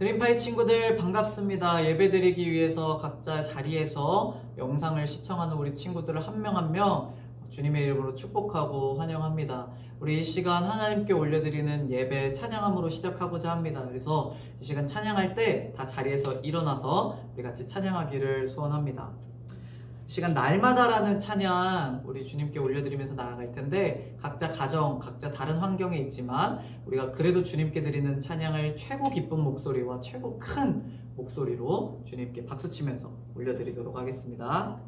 드림파이 친구들 반갑습니다. 예배드리기 위해서 각자 자리에서 영상을 시청하는 우리 친구들을 한 명 한 명 주님의 이름으로 축복하고 환영합니다. 우리 이 시간 하나님께 올려드리는 예배 찬양함으로 시작하고자 합니다. 그래서 이 시간 찬양할 때 다 자리에서 일어나서 우리 같이 찬양하기를 소원합니다. 시간 날마다라는 찬양 우리 주님께 올려드리면서 나아갈 텐데, 각자 가정, 각자 다른 환경에 있지만 우리가 그래도 주님께 드리는 찬양을 최고 기쁜 목소리와 최고 큰 목소리로 주님께 박수치면서 올려드리도록 하겠습니다.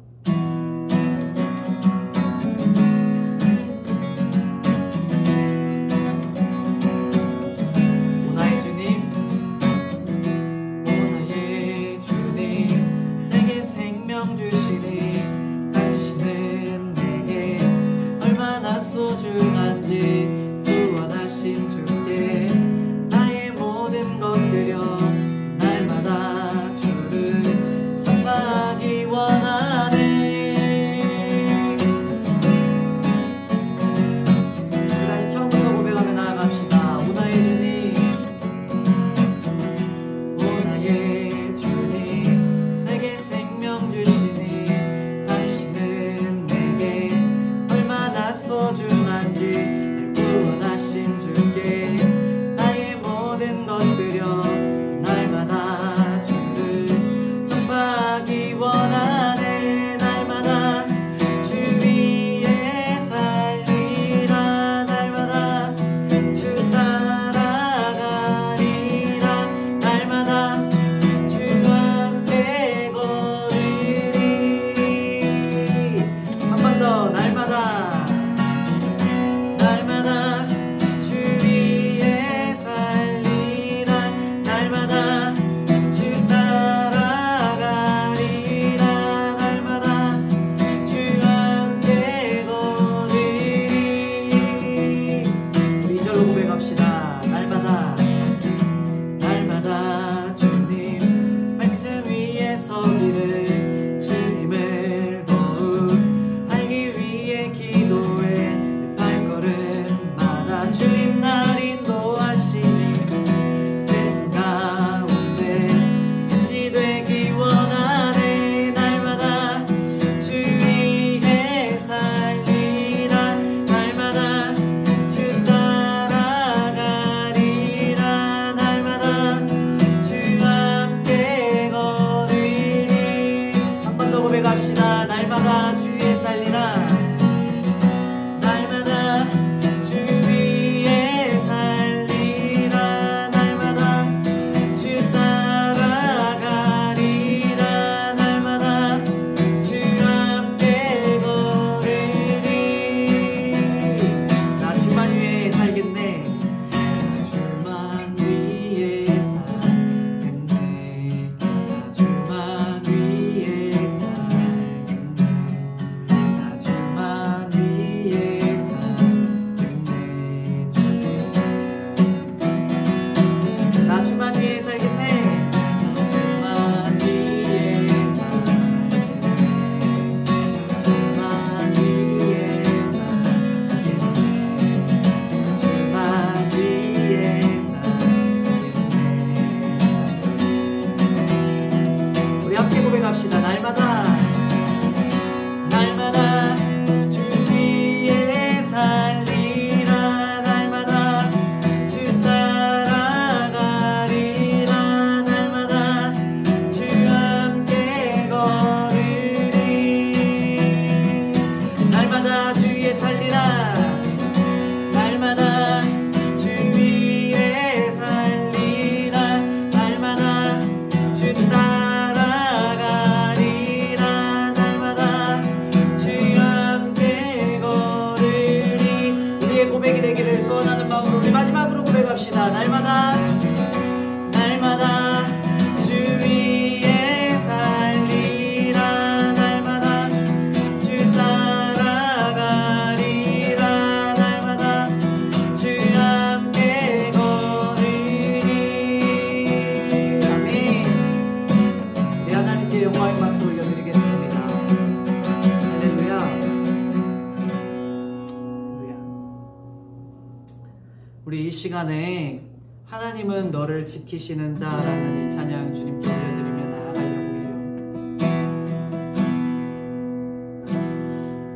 우리 이 시간에 하나님은 너를 지키시는 자라는 이 찬양 주님께 올려드리며 나아가려고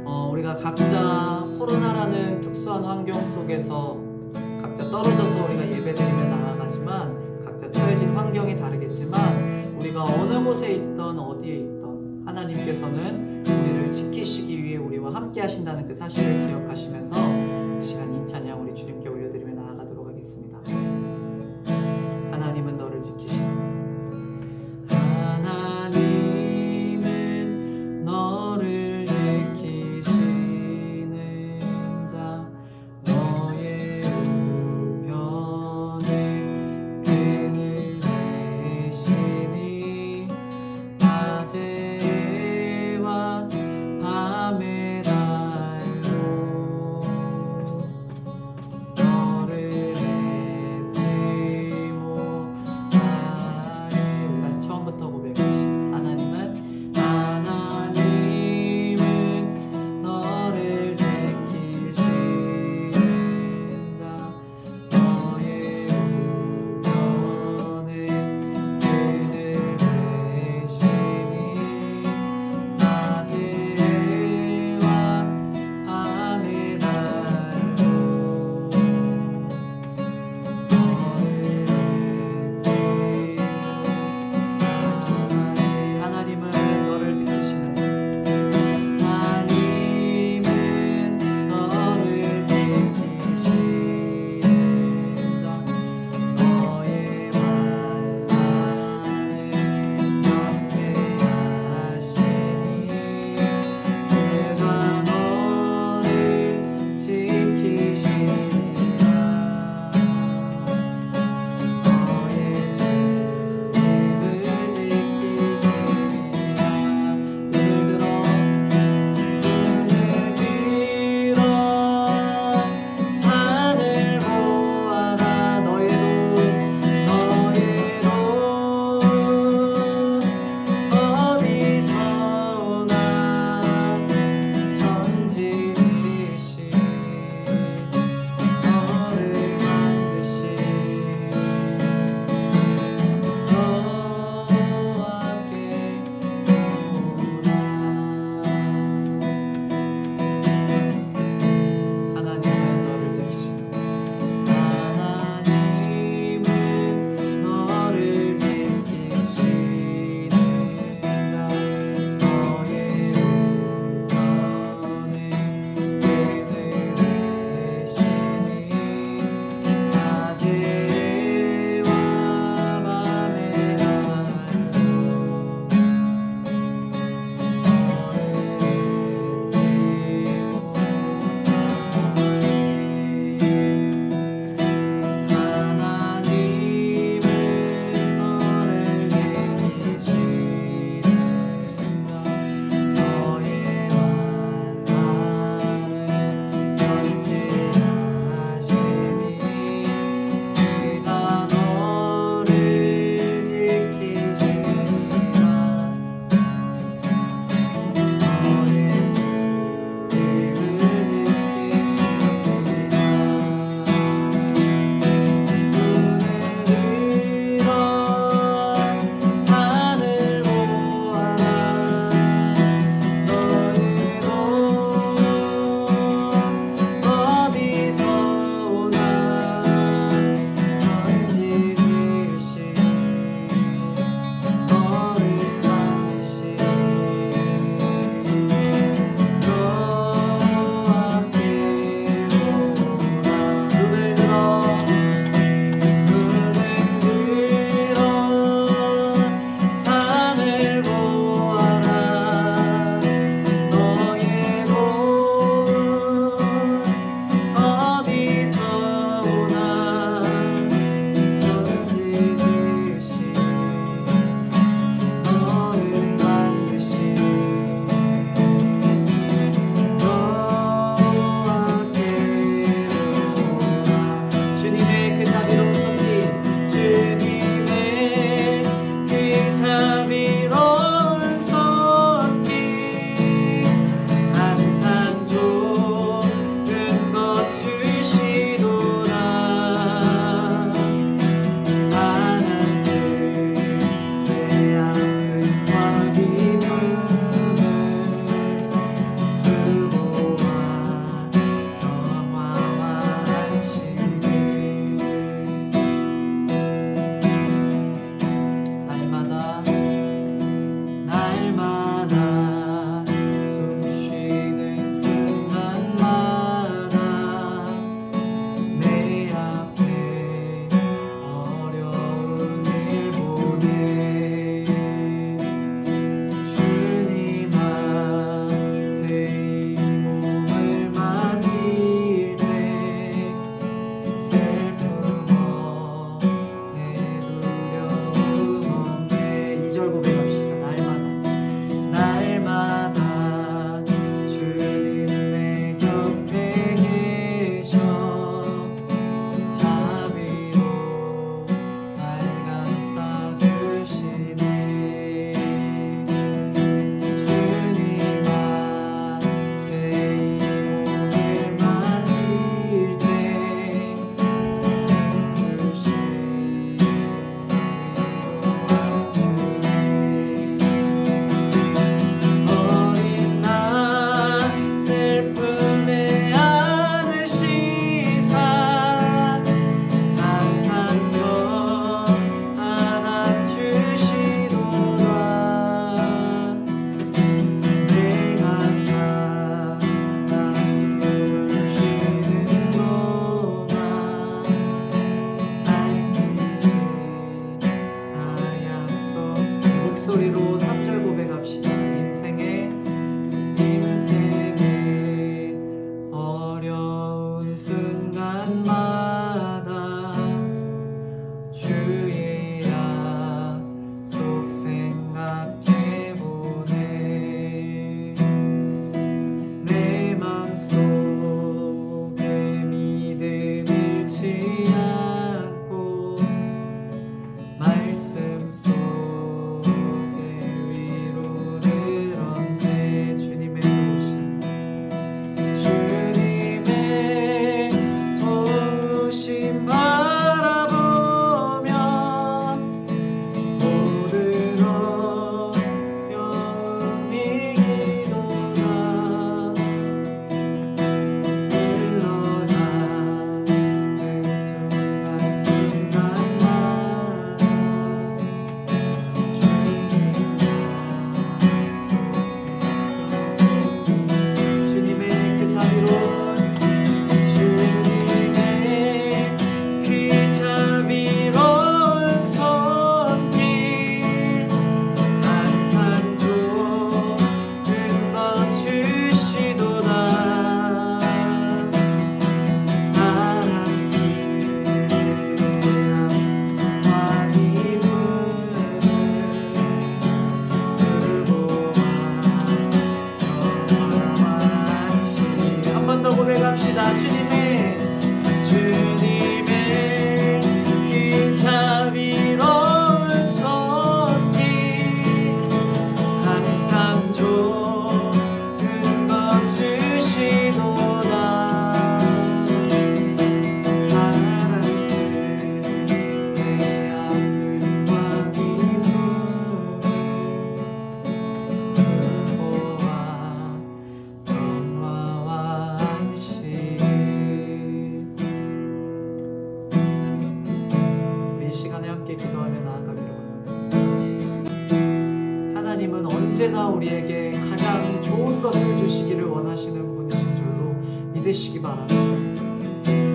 해요. 우리가 각자 코로나라는 특수한 환경 속에서 각자 떨어져서 우리가 예배드리며 나아가지만 각자 처해진 환경이 다르겠지만 우리가 어느 곳에 있던 어디에 있던 하나님께서는 우리를 지키시기 위해 우리와 함께 하신다는 그 사실을 기억하시면서 이 시간 이 찬양 우리 주님께 올려드리며 나아가도록 하겠습니다. 하나님은 너를 지키시는 자. 하나님은 너를 지키시는 자. 너의 우편에 끈을 매시니 낮에와 밤에 달도 언제나 우리에게 가장 좋은 것을 주시기를 원하시는 분이신 줄로 믿으시기 바랍니다.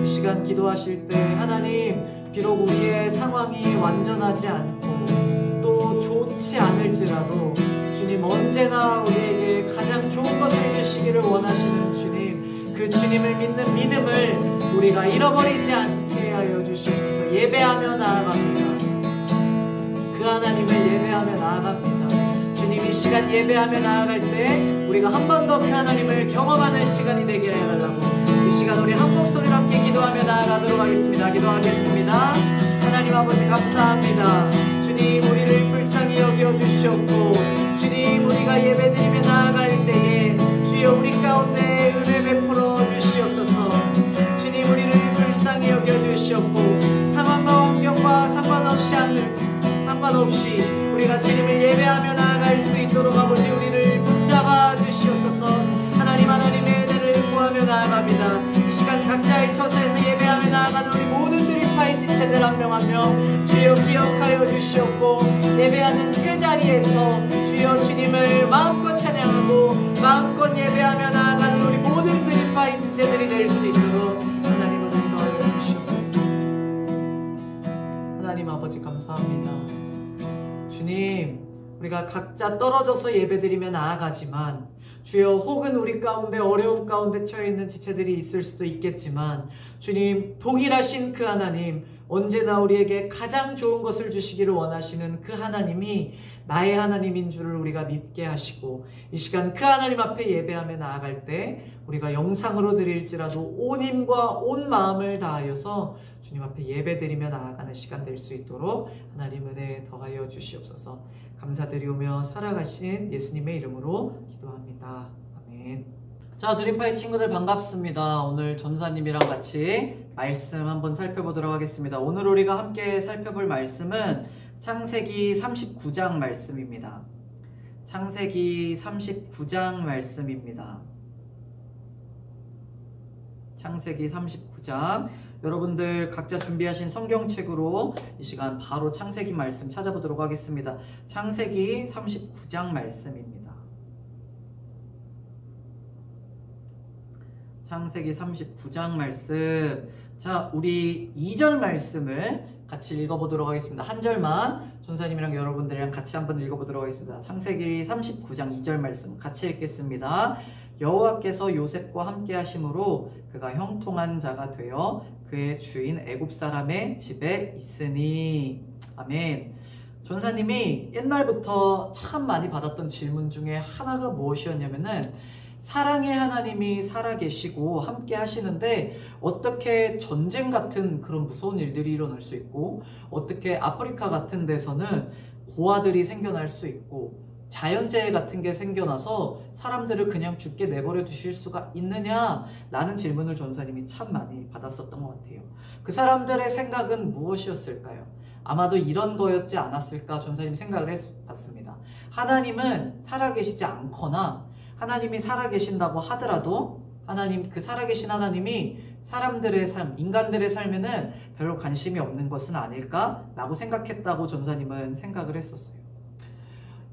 이 시간 기도하실 때 하나님, 비록 우리의 상황이 완전하지 않고 또 좋지 않을지라도 주님 언제나 우리에게 가장 좋은 것을 주시기를 원하시는 주님, 그 주님을 믿는 믿음을 우리가 잃어버리지 않게 하여 주시옵소서. 예배하며 나아갑니다. 그 하나님을 예배하며 나아갑니다. 주님, 이 시간 예배하며 나아갈 때 우리가 한 번 더 그 하나님을 경험하는 시간이 되게 해달라고, 이 시간 우리 한 목소리로 함께 기도하며 나아가도록 하겠습니다. 기도하겠습니다. 하나님 아버지 감사합니다. 주님, 우리를 불쌍히 여겨 주시옵고 주님, 우리가 예배드리며 나아갈 때에 주여 우리 가운데 은혜 베풀어 주시옵소서. 주님, 우리를 불쌍히 여겨 주시옵고 상황과 환경과 상관없이 우리가 주님을 예배하며 나아갈 수 있도록 아버지 우리를 붙잡아 주시옵소서. 하나님의 은혜를 구하며 나아갑니다. 이 시간 각자의 처소에서 예배하며 나아가는 우리 모든 드림파이 지체들 한 명 한 명 주여 기억하여 주시옵고, 예배하는 그 자리에서 주여 주님을 마음껏 찬양하고 마음껏 예배하며 나아가는 우리 모든 드림파이 지체들이 될 수 있도록 하나님을 인도하여 주시옵소서. 하나님 아버지 감사합니다. 주님, 우리가 각자 떨어져서 예배드리며 나아가지만 주여 혹은 우리 가운데 어려움 가운데 처해 있는 지체들이 있을 수도 있겠지만 주님, 동일하신 그 하나님, 언제나 우리에게 가장 좋은 것을 주시기를 원하시는 그 하나님이 나의 하나님인 줄을 우리가 믿게 하시고, 이 시간 그 하나님 앞에 예배하며 나아갈 때 우리가 영상으로 드릴지라도 온 힘과 온 마음을 다하여서 주님 앞에 예배드리며 나아가는 시간 될 수 있도록 하나님 은혜 더하여 주시옵소서. 감사드리오며 살아가신 예수님의 이름으로 기도합니다. 아멘. 자, 드림파이 친구들 반갑습니다. 오늘 전사님이랑 같이 말씀 한번 살펴보도록 하겠습니다. 오늘 우리가 함께 살펴볼 말씀은 창세기 39장 말씀입니다. 창세기 39장 말씀입니다. 창세기 39장, 여러분들 각자 준비하신 성경책으로 이 시간 바로 창세기 말씀 찾아보도록 하겠습니다. 창세기 39장 말씀입니다. 창세기 39장 말씀. 자, 우리 2절 말씀을 같이 읽어보도록 하겠습니다. 한 절만 전사님이랑 여러분들이랑 같이 한번 읽어보도록 하겠습니다. 창세기 39장 2절 말씀 같이 읽겠습니다. 여호와께서 요셉과 함께 하심으로 그가 형통한 자가 되어 그의 주인 애굽 사람의 집에 있으니. 아멘. 전사님이 옛날부터 참 많이 받았던 질문 중에 하나가 무엇이었냐면은, 사랑의 하나님이 살아계시고 함께 하시는데 어떻게 전쟁 같은 그런 무서운 일들이 일어날 수 있고, 어떻게 아프리카 같은 데서는 고아들이 생겨날 수 있고 자연재해 같은 게 생겨나서 사람들을 그냥 죽게 내버려 두실 수가 있느냐라는 질문을 전사님이 참 많이 받았었던 것 같아요. 그 사람들의 생각은 무엇이었을까요? 아마도 이런 거였지 않았을까 전사님이 생각을 해봤습니다. 하나님은 살아계시지 않거나 하나님이 살아계신다고 하더라도 하나님, 그 살아계신 하나님이 사람들의 삶, 인간들의 삶에는 별로 관심이 없는 것은 아닐까라고 생각했다고 전사님은 생각을 했었어요.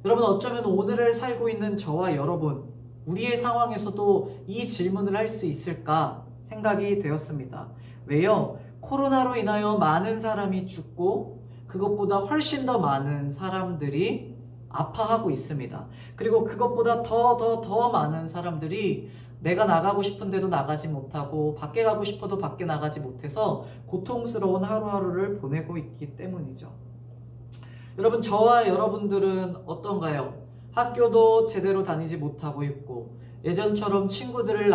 여러분, 어쩌면 오늘을 살고 있는 저와 여러분, 우리의 상황에서도 이 질문을 할 수 있을까 생각이 되었습니다. 왜요? 코로나로 인하여 많은 사람이 죽고 그것보다 훨씬 더 많은 사람들이 아파하고 있습니다. 그리고 그것보다 더 많은 사람들이 내가 나가고 싶은데도 나가지 못하고 밖에 가고 싶어도 밖에 나가지 못해서 고통스러운 하루하루를 보내고 있기 때문이죠. 여러분, 저와 여러분들은 어떤가요? 학교도 제대로 다니지 못하고 있고 예전처럼 친구들을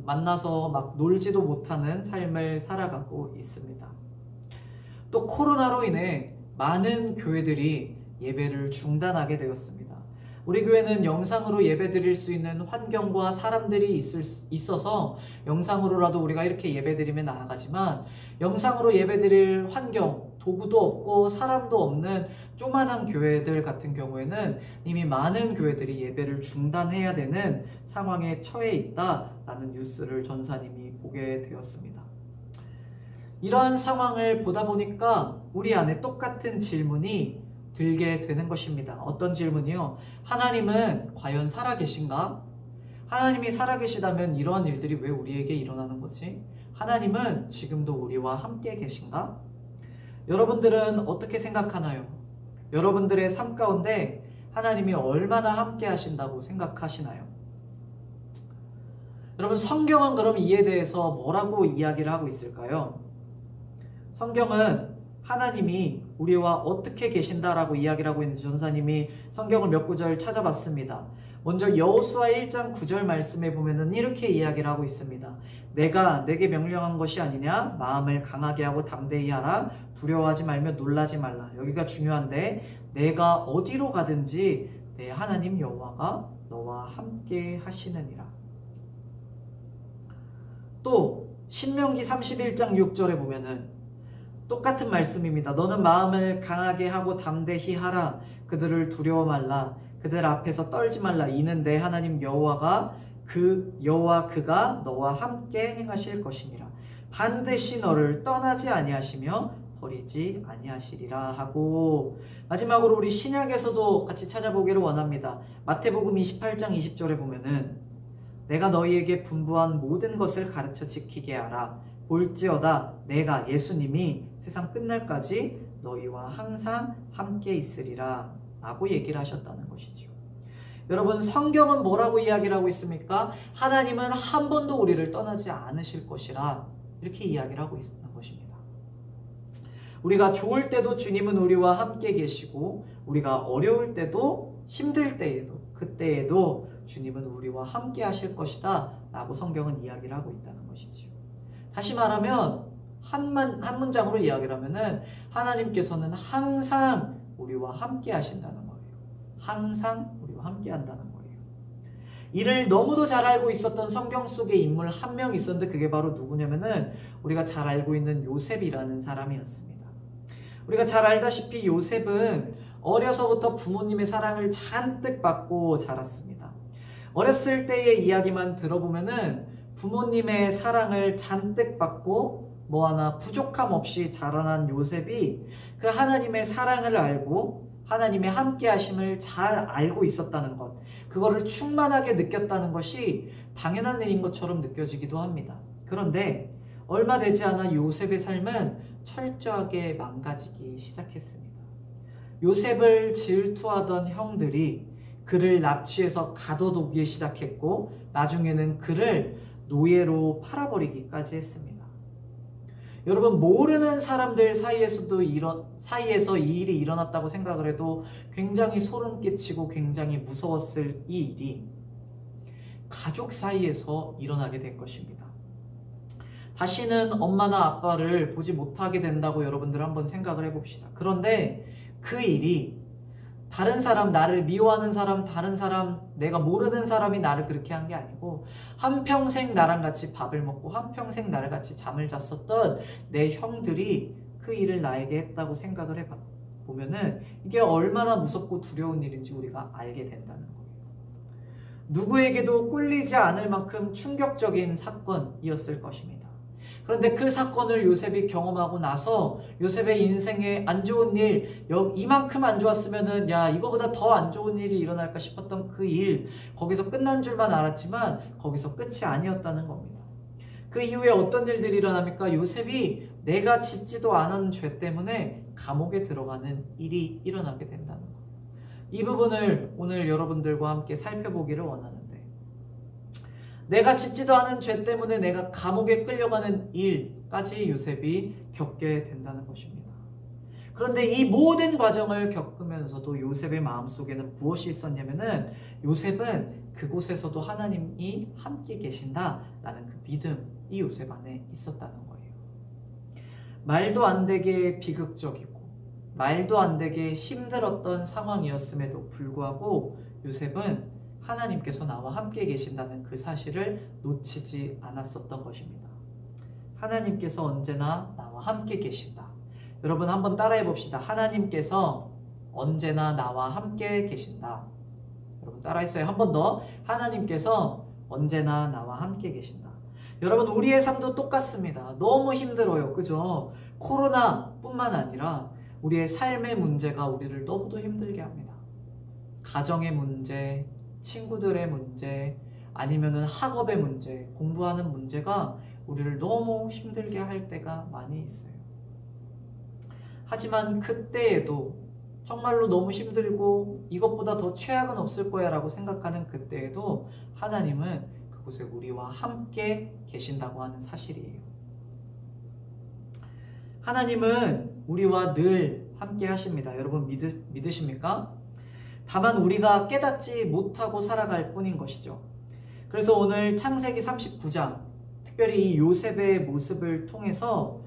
만나서 막 놀지도 못하는 삶을 살아가고 있습니다. 또 코로나로 인해 많은 교회들이 예배를 중단하게 되었습니다. 우리 교회는 영상으로 예배 드릴 수 있는 환경과 사람들이 있어서 영상으로라도 우리가 이렇게 예배 드리며 나아가지만, 영상으로 예배 드릴 환경, 도구도 없고 사람도 없는 조그만한 교회들 같은 경우에는 이미 많은 교회들이 예배를 중단해야 되는 상황에 처해 있다라는 뉴스를 전사님이 보게 되었습니다. 이러한 상황을 보다 보니까 우리 안에 똑같은 질문이 들게 되는 것입니다. 어떤 질문이요? 하나님은 과연 살아계신가? 하나님이 살아계시다면 이러한 일들이 왜 우리에게 일어나는 거지? 하나님은 지금도 우리와 함께 계신가? 여러분들은 어떻게 생각하나요? 여러분들의 삶 가운데 하나님이 얼마나 함께 하신다고 생각하시나요? 여러분, 성경은 그럼 이에 대해서 뭐라고 이야기를 하고 있을까요? 성경은 하나님이 우리와 어떻게 계신다라고 이야기를 하고 있는지 전사님이 성경을 몇 구절 찾아봤습니다. 먼저 여호수아 1장 9절 말씀에 보면은 이렇게 이야기를 하고 있습니다. 내가 내게 명령한 것이 아니냐? 마음을 강하게 하고 담대히 하라. 두려워하지 말며 놀라지 말라. 여기가 중요한데, 내가 어디로 가든지 내 하나님 여호와가 너와 함께 하시느니라. 또 신명기 31장 6절에 보면은 똑같은 말씀입니다. 너는 마음을 강하게 하고 담대히 하라. 그들을 두려워 말라. 그들 앞에서 떨지 말라. 이는 내 하나님 여호와 그가 너와 함께 행하실 것이니라. 반드시 너를 떠나지 아니하시며 버리지 아니하시리라 하고, 마지막으로 우리 신약에서도 같이 찾아보기를 원합니다. 마태복음 28장 20절에 보면은 내가 너희에게 분부한 모든 것을 가르쳐 지키게 하라. 볼지어다 내가 예수님이 세상 끝날까지 너희와 항상 함께 있으리라 라고 얘기를 하셨다는 것이지요. 여러분, 성경은 뭐라고 이야기를 하고 있습니까? 하나님은 한 번도 우리를 떠나지 않으실 것이라 이렇게 이야기를 하고 있는 것입니다. 우리가 좋을 때도 주님은 우리와 함께 계시고, 우리가 어려울 때도 힘들 때에도 그때에도 주님은 우리와 함께 하실 것이다 라고 성경은 이야기를 하고 있다는 것이지요. 다시 말하면 한 문장으로 이야기를 하면은 하나님께서는 항상 우리와 함께 하신다는 거예요. 항상 우리와 함께 한다는 거예요. 이를 너무도 잘 알고 있었던 성경 속의 인물 한 명 있었는데, 그게 바로 누구냐면은 우리가 잘 알고 있는 요셉이라는 사람이었습니다. 우리가 잘 알다시피 요셉은 어려서부터 부모님의 사랑을 잔뜩 받고 자랐습니다. 어렸을 때의 이야기만 들어보면은 부모님의 사랑을 잔뜩 받고 뭐 하나 부족함 없이 자라난 요셉이 그 하나님의 사랑을 알고 하나님의 함께 하심을 잘 알고 있었다는 것, 그거를 충만하게 느꼈다는 것이 당연한 일인 것처럼 느껴지기도 합니다. 그런데 얼마 되지 않아 요셉의 삶은 철저하게 망가지기 시작했습니다. 요셉을 질투하던 형들이 그를 납치해서 가둬두기 시작했고, 나중에는 그를 노예로 팔아버리기까지 했습니다. 여러분, 모르는 사람들 사이에서 이 일이 일어났다고 생각을 해도 굉장히 소름 끼치고 굉장히 무서웠을 이 일이 가족 사이에서 일어나게 된 것입니다. 다시는 엄마나 아빠를 보지 못하게 된다고 여러분들 한번 생각을 해봅시다. 그런데 그 일이 다른 사람, 나를 미워하는 사람, 다른 사람, 내가 모르는 사람이 나를 그렇게 한 게 아니고, 한평생 나랑 같이 밥을 먹고 한평생 나를 같이 잠을 잤었던 내 형들이 그 일을 나에게 했다고 생각을 해보면은 이게 얼마나 무섭고 두려운 일인지 우리가 알게 된다는 거예요. 누구에게도 꿀리지 않을 만큼 충격적인 사건이었을 것입니다. 그런데 그 사건을 요셉이 경험하고 나서 요셉의 인생에 안 좋은 일, 이만큼 안 좋았으면은 야, 이거보다 더 안 좋은 일이 일어날까 싶었던 그 일, 거기서 끝난 줄만 알았지만 거기서 끝이 아니었다는 겁니다. 그 이후에 어떤 일들이 일어납니까? 요셉이 내가 짓지도 않은 죄 때문에 감옥에 들어가는 일이 일어나게 된다는 거예요. 이 부분을 오늘 여러분들과 함께 살펴보기를 원하는데, 내가 짓지도 않은 죄 때문에 내가 감옥에 끌려가는 일까지 요셉이 겪게 된다는 것입니다. 그런데 이 모든 과정을 겪으면서도 요셉의 마음속에는 무엇이 있었냐면은, 요셉은 그곳에서도 하나님이 함께 계신다라는 그 믿음이 요셉 안에 있었다는 거예요. 말도 안 되게 비극적이고 말도 안 되게 힘들었던 상황이었음에도 불구하고 요셉은 하나님께서 나와 함께 계신다는 그 사실을 놓치지 않았었던 것입니다. 하나님께서 언제나 나와 함께 계신다. 여러분, 한번 따라해 봅시다. 하나님께서 언제나 나와 함께 계신다. 여러분 따라했어요. 한 번 더. 하나님께서 언제나 나와 함께 계신다. 여러분, 우리의 삶도 똑같습니다. 너무 힘들어요. 그죠? 코로나뿐만 아니라 우리의 삶의 문제가 우리를 너무도 힘들게 합니다. 가정의 문제, 친구들의 문제, 아니면은 학업의 문제, 공부하는 문제가 우리를 너무 힘들게 할 때가 많이 있어요. 하지만 그때에도 정말로 너무 힘들고 이것보다 더 최악은 없을 거야 라고 생각하는 그때에도 하나님은 그곳에 우리와 함께 계신다고 하는 사실이에요. 하나님은 우리와 늘 함께 하십니다. 여러분 믿으십니까? 다만 우리가 깨닫지 못하고 살아갈 뿐인 것이죠. 그래서 오늘 창세기 39장, 특별히 이 요셉의 모습을 통해서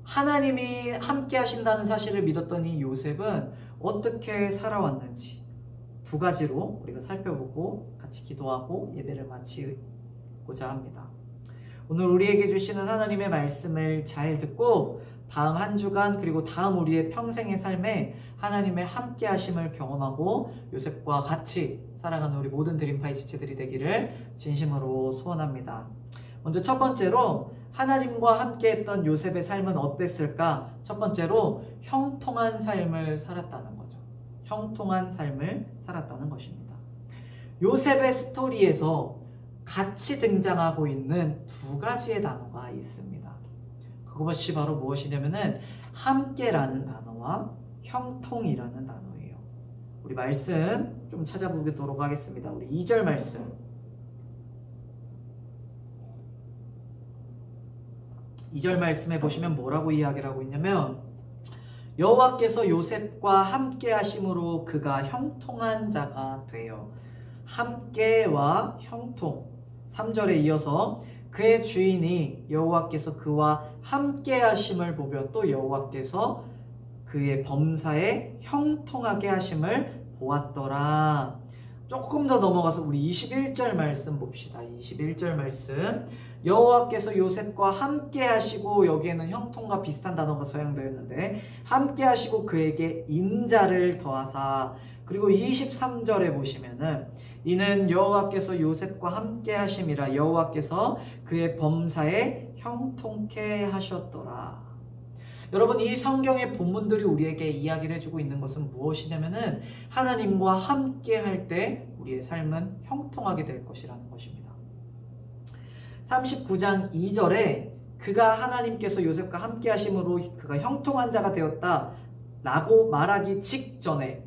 하나님이 함께 하신다는 사실을 믿었던 이 요셉은 어떻게 살아왔는지 두 가지로 우리가 살펴보고 같이 기도하고 예배를 마치고자 합니다. 오늘 우리에게 주시는 하나님의 말씀을 잘 듣고 다음 한 주간 그리고 다음 우리의 평생의 삶에 하나님의 함께 하심을 경험하고 요셉과 같이 살아가는 우리 모든 드림파이 지체들이 되기를 진심으로 소원합니다. 먼저 첫 번째로 하나님과 함께 했던 요셉의 삶은 어땠을까? 첫 번째로 형통한 삶을 살았다는 거죠. 형통한 삶을 살았다는 것입니다. 요셉의 스토리에서 같이 등장하고 있는 두 가지의 단어가 있습니다. 그것이 바로 무엇이냐면은 함께라는 단어와 형통이라는 단어예요. 우리 말씀 좀 찾아보도록 하겠습니다. 우리 2절 말씀. 2절 말씀에 보시면 뭐라고 이야기를 하고 있냐면 여호와께서 요셉과 함께 하심으로 그가 형통한 자가 되어. 함께와 형통. 3절에 이어서 그의 주인이 여호와께서 그와 함께 하심을 보며 또 여호와께서 그의 범사에 형통하게 하심을 보았더라. 조금 더 넘어가서 우리 21절 말씀 봅시다. 21절 말씀. 여호와께서 요셉과 함께 하시고, 여기에는 형통과 비슷한 단어가 사용되어 있는데 함께 하시고 그에게 인자를 더하사. 그리고 23절에 보시면은 이는 여호와께서 요셉과 함께 하심이라 여호와께서 그의 범사에 형통케 하셨더라. 여러분, 이 성경의 본문들이 우리에게 이야기를 해주고 있는 것은 무엇이냐면은 하나님과 함께 할 때 우리의 삶은 형통하게 될 것이라는 것입니다. 39장 2절에 그가 하나님께서 요셉과 함께 하심으로 그가 형통한 자가 되었다 라고 말하기 직전에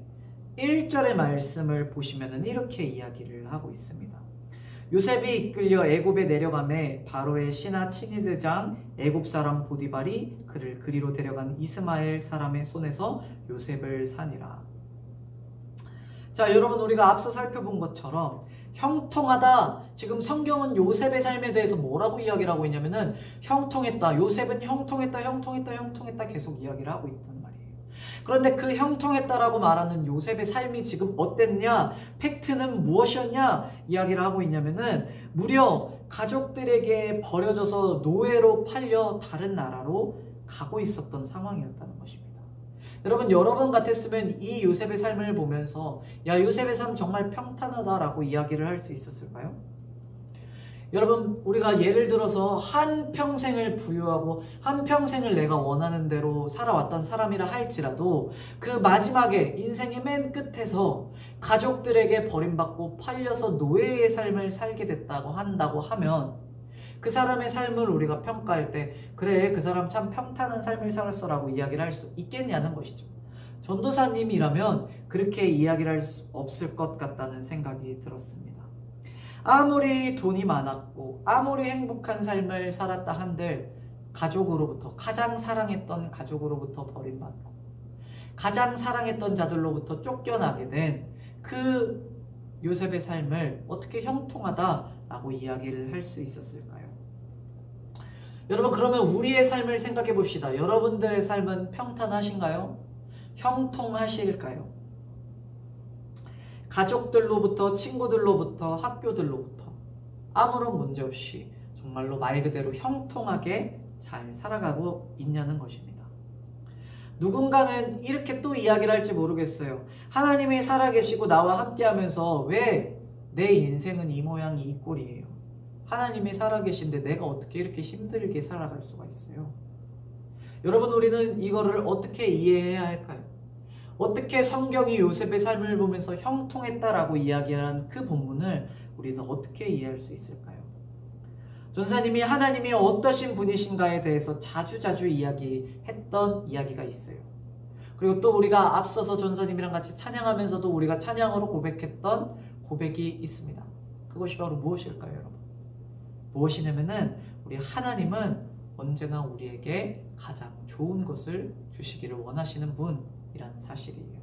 1절의 말씀을 보시면은 이렇게 이야기를 하고 있습니다. 요셉이 이끌려 애굽에 내려가매 바로의 신하 친위대장 애굽 사람 보디발이 그를 그리로 데려간 이스마엘 사람의 손에서 요셉을 사니라. 자, 여러분, 우리가 앞서 살펴본 것처럼 형통하다. 지금 성경은 요셉의 삶에 대해서 뭐라고 이야기를 하고 있냐면은 형통했다. 요셉은 형통했다 계속 이야기를 하고 있단 말이에요. 그런데 그 형통했다라고 말하는 요셉의 삶이 지금 어땠냐? 팩트는 무엇이었냐? 이야기를 하고 있냐면은 무려 가족들에게 버려져서 노예로 팔려 다른 나라로 가고 있었던 상황이었다는 것입니다. 여러분 같았으면 이 요셉의 삶을 보면서 야, 요셉의 삶 정말 평탄하다라고 이야기를 할 수 있었을까요? 여러분, 우리가 예를 들어서 한평생을 부유하고 한평생을 내가 원하는 대로 살아왔던 사람이라 할지라도 그 마지막에 인생의 맨 끝에서 가족들에게 버림받고 팔려서 노예의 삶을 살게 됐다고 한다고 하면 그 사람의 삶을 우리가 평가할 때 그래, 그 사람 참 평탄한 삶을 살았어 라고 이야기를 할 수 있겠냐는 것이죠. 전도사님이라면 그렇게 이야기를 할 수 없을 것 같다는 생각이 들었습니다. 아무리 돈이 많았고 아무리 행복한 삶을 살았다 한들 가족으로부터, 가장 사랑했던 가족으로부터 버림받고 가장 사랑했던 자들로부터 쫓겨나게 된 그 요셉의 삶을 어떻게 형통하다라고 이야기를 할 수 있었을까요? 여러분, 그러면 우리의 삶을 생각해 봅시다. 여러분들의 삶은 평탄하신가요? 형통하실까요? 가족들로부터, 친구들로부터, 학교들로부터 아무런 문제 없이 정말로 말 그대로 형통하게 잘 살아가고 있냐는 것입니다. 누군가는 이렇게 또 이야기를 할지 모르겠어요. 하나님이 살아계시고 나와 함께하면서 왜 내 인생은 이 모양이 이 꼴이에요? 하나님이 살아계신데 내가 어떻게 이렇게 힘들게 살아갈 수가 있어요? 여러분, 우리는 이거를 어떻게 이해해야 할까요? 어떻게 성경이 요셉의 삶을 보면서 형통했다라고 이야기한 그 본문을 우리는 어떻게 이해할 수 있을까요? 전사님이 하나님이 어떠신 분이신가에 대해서 자주자주 이야기했던 이야기가 있어요. 그리고 또 우리가 앞서서 전사님이랑 같이 찬양하면서도 우리가 찬양으로 고백했던 고백이 있습니다. 그것이 바로 무엇일까요, 여러분? 무엇이냐면은 우리 하나님은 언제나 우리에게 가장 좋은 것을 주시기를 원하시는 분이라는 사실이에요.